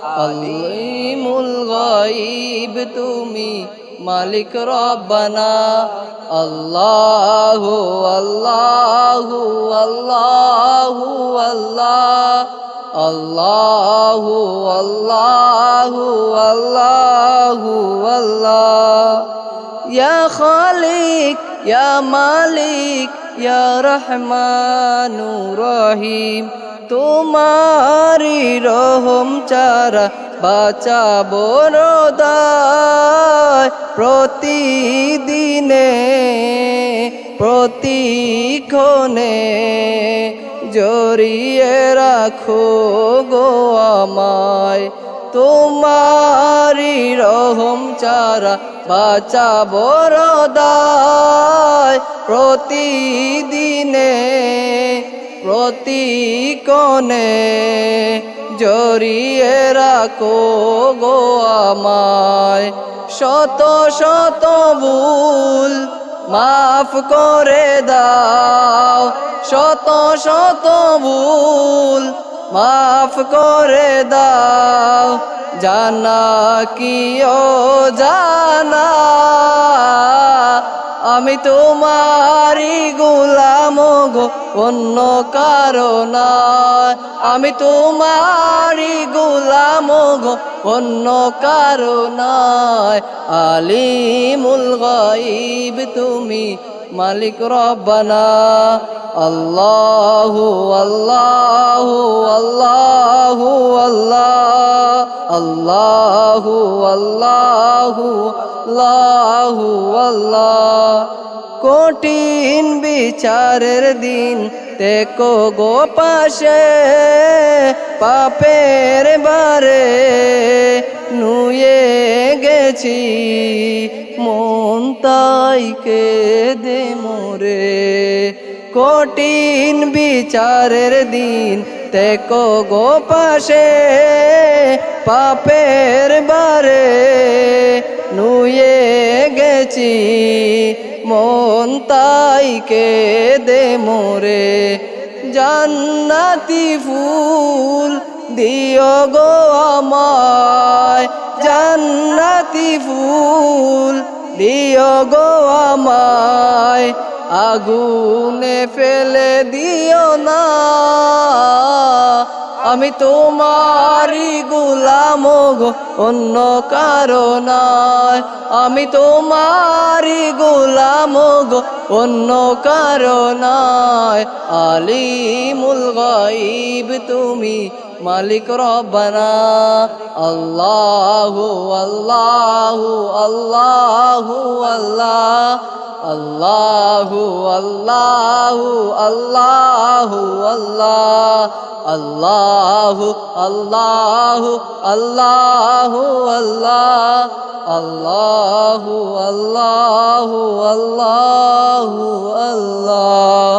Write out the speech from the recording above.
আলিমুল গায়ব তুমি মালিক রব্বানা আল্লাহু আল্লাহু আল্লাহু আল্লাহ আল্লাহু আল্লাহু আল্লাহু আল্লাহ ইয়া খালিক ইয়া মালিক ইয়া রহমানুর রহিম তোমারি রহম চারা বাঁচাবো রোদায় প্রতিদিনে প্রতিক্ষণে জড়িয়ে রাখো গো আমায় তোমারি রহম চারা বাঁচাবো রোদায় প্রতিদিনে প্রতিক্ষণে জড়িয়ে রাখো গো আমায় শত শত ভুল মাফ করে দাও শত শত ভুল মাফ করে দাও জানা কি ও জানা আমি তোমারি গোলাম গো অন্য কারো না আমি তোমারি গোলাম গো অন্য কারো নয় আলিমুল গায়ব তুমি মালিক রব্বানা আল্লাহু আল্লাহু আল্লাহু আল্লাহ আল্লাহু আল্লাহু আল্লাহু আল্লাহ কঠিন বিচারের দিন তেকো গো পাশে পাপের বারে নুয়ে গেছি মন তাই কেঁদে মোরে কঠিন বিচারের দিন তেকো গো পাশে পাপের বারে নুয়ে গেছি মন তাই কেঁদে মোরে জান্নাতি ফুল দিও গো আমায় জান্নাতি ফুল দিও গো আমায় আগুনে ফেলে দিও না আমি তোমারি গোলাম গো অন্য কারো নয় আমি তোমারি গোলাম গো অন্য কারো নয় আলিমুল গায়ব তুমি মালিক রব্বানা আল্লাহু আল্লাহু আল্লাহু আল্লাহ আল্লাহু আল্লাহু আল্লাহু আল্লাহ আল্লাহু আল্লাহু আল্লাহু আল্লাহ আল্লাহু আল্লাহু আল্লাহু আল্লাহ